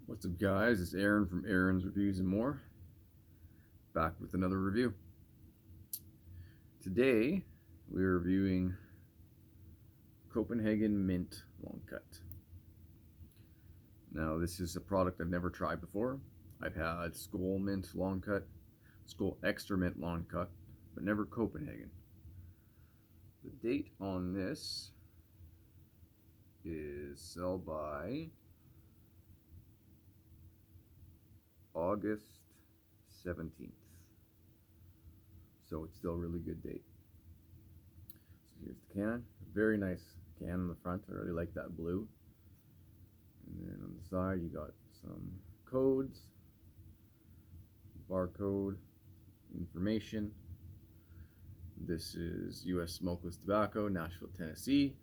What's up, guys? It's Aaron from Aaron's Reviews and More, back with another review. Today we're reviewing Copenhagen Mint Longcut. Now, this is a product I've never tried before. I've had Skol Mint Longcut, Skol Extra Mint Longcut, but never Copenhagen. The date on this is sell by August 17th. So it's still a really good date. So here's the can. Very nice can on the front. I really like that blue. And then on the side you got some codes, barcode, information. This is U.S. smokeless tobacco, Nashville, Tennessee.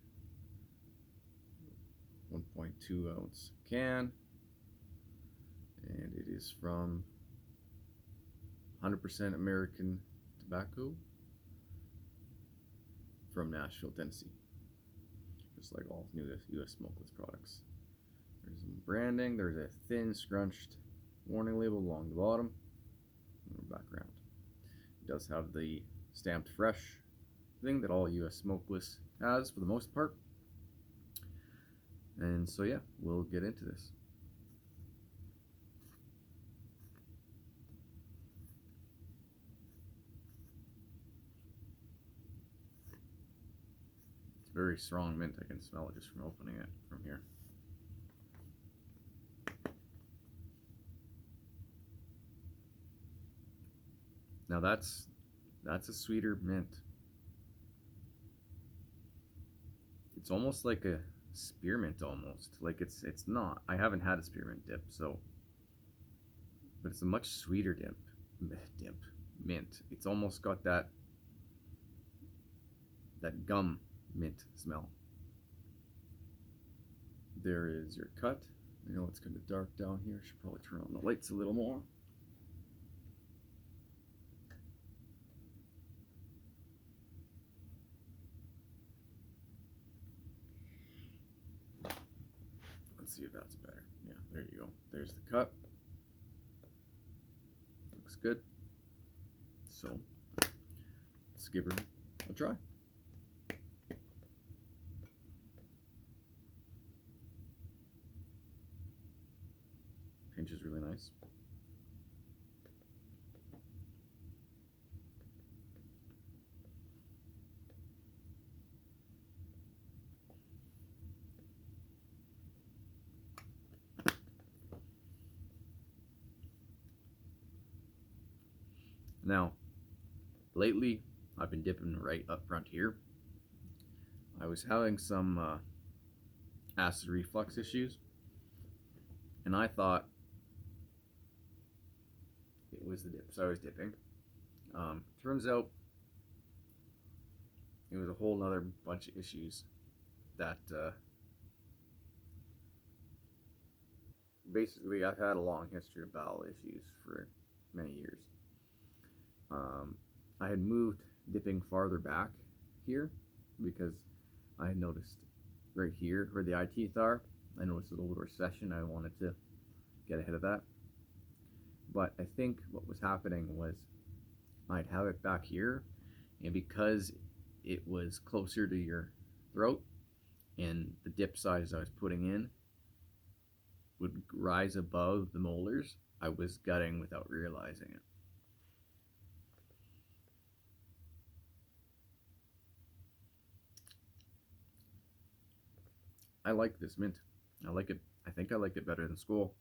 1.2 ounce can. And it is from 100% American tobacco from Nashville, Tennessee. Just like all new U.S. smokeless products. There's some branding. There's a thin, scrunched warning label along the bottom and the background. It does have the stamped fresh thing that all U.S. smokeless has for the most part. And so yeah, we'll get into this. Very strong mint. I can smell it just from opening it from here. Now that's a sweeter mint. It's almost like a spearmint almost. Like it's not. I haven't had a spearmint dip, so but it's a much sweeter mint. It's almost got that gum mint smell. There is your cut. I know it's kind of dark down here. I should probably turn on the lights a little more. Let's see if that's better. Yeah, there you go. There's the cut. Looks good. So let's give her a try. Pinch is really nice. Now, lately I've been dipping right up front here. I was having some acid reflux issues, and I thought it was the dip, so I was dipping. Turns out it was a whole nother bunch of issues that basically I've had a long history of bowel issues for many years. I had moved dipping farther back here because I had noticed right here where the eye teeth are, I noticed a little recession. I wanted to get ahead of that. But I think what was happening was I'd have it back here, and because it was closer to your throat and the dip size I was putting in would rise above the molars, I was gutting without realizing it. I like this mint. I like it. I think I like it better than Skol.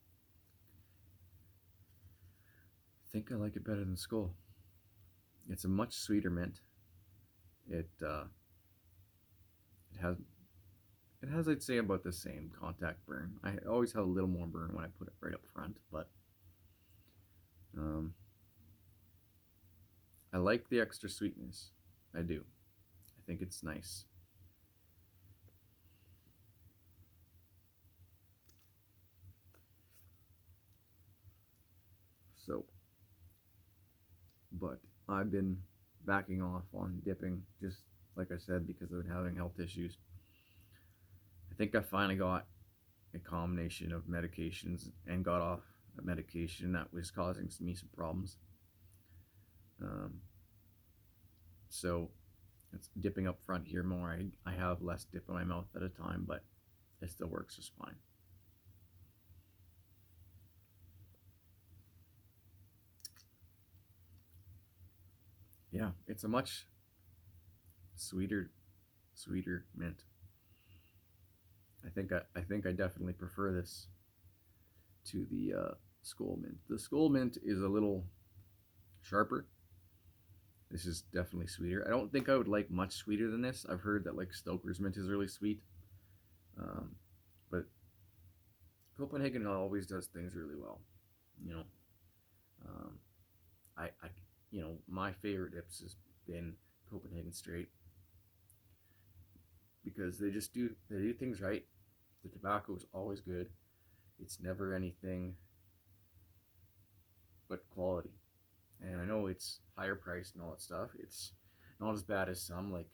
It's a much sweeter mint. It has I'd say about the same contact burn. I always have a little more burn when I put it right up front, but I like the extra sweetness. I do. I think it's nice. So, but I've been backing off on dipping, just like I said, because I've been having health issues. I think I finally got a combination of medications and got off a medication that was causing me some problems. So it's dipping up front here more. I have less dip in my mouth at a time, but it still works just fine. Yeah, it's a much sweeter mint. I think I definitely prefer this to the Skull Mint. The Skull Mint is a little sharper. This is definitely sweeter. I don't think I would like much sweeter than this. I've heard that like Stoker's Mint is really sweet, but Copenhagen always does things really well. You know, I my favorite dips has been Copenhagen Straight because they do things right. The tobacco is always good. It's never anything but quality. And I know it's higher priced and all that stuff. It's not as bad as some, like,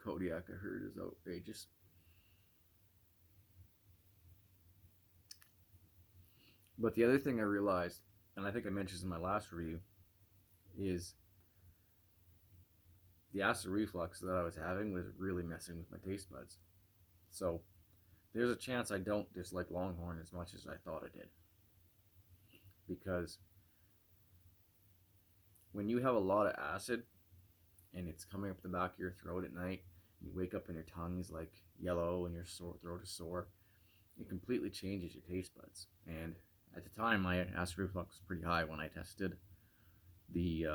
Kodiak I heard is outrageous. But the other thing I realized, and I think I mentioned in my last review, is the acid reflux that I was having was really messing with my taste buds. So there's a chance I don't dislike Longhorn as much as I thought I did. Because when you have a lot of acid and it's coming up the back of your throat at night, you wake up and your tongue is like yellow and your throat is sore, it completely changes your taste buds. And at the time, my acid reflux was pretty high when I tested the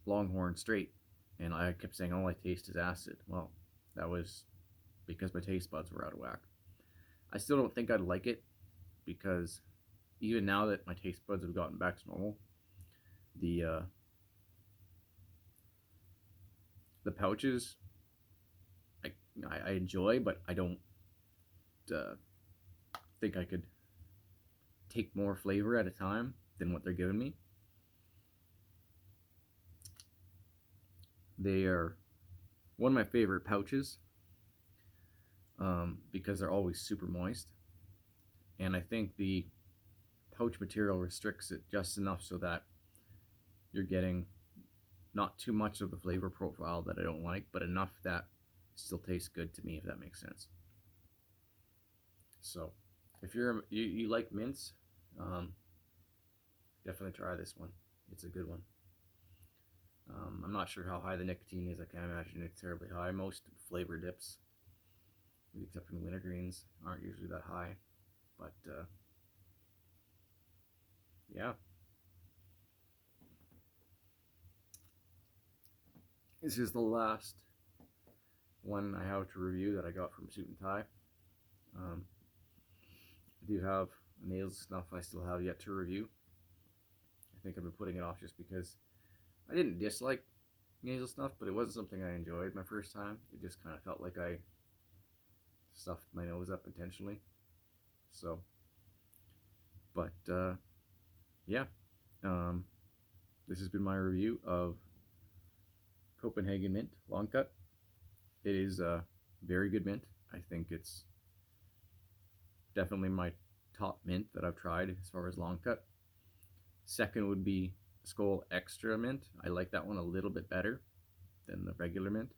Longhorn Straight, and I kept saying all I taste is acid. Well, that was because my taste buds were out of whack. I still don't think I'd like it, because even now that my taste buds have gotten back to normal, the pouches I enjoy, but I don't think I could take more flavor at a time than what they're giving me. They are one of my favorite pouches because they're always super moist, and I think the pouch material restricts it just enough so that you're getting not too much of the flavor profile that I don't like, but enough that still tastes good to me, if that makes sense. So if you like mints, definitely try this one. It's a good one. I'm not sure how high the nicotine is. I can't imagine it's terribly high. Most flavor dips, except for wintergreens, aren't usually that high. But yeah, this is the last one I have to review that I got from Suit and Tie. I do have a nasal snuff I still have yet to review. I think I've been putting it off just because I didn't dislike nasal snuff, but it wasn't something I enjoyed my first time. It just kind of felt like I stuffed my nose up intentionally. So, but yeah, this has been my review of Copenhagen Mint Longcut. It is a very good mint. I think it's definitely my top mint that I've tried as far as Longcut. Second would be Skull Extra Mint. I like that one a little bit better than the regular mint.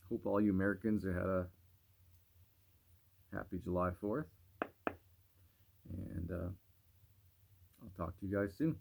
Hope all you Americans had a happy July 4th. And I'll talk to you guys soon.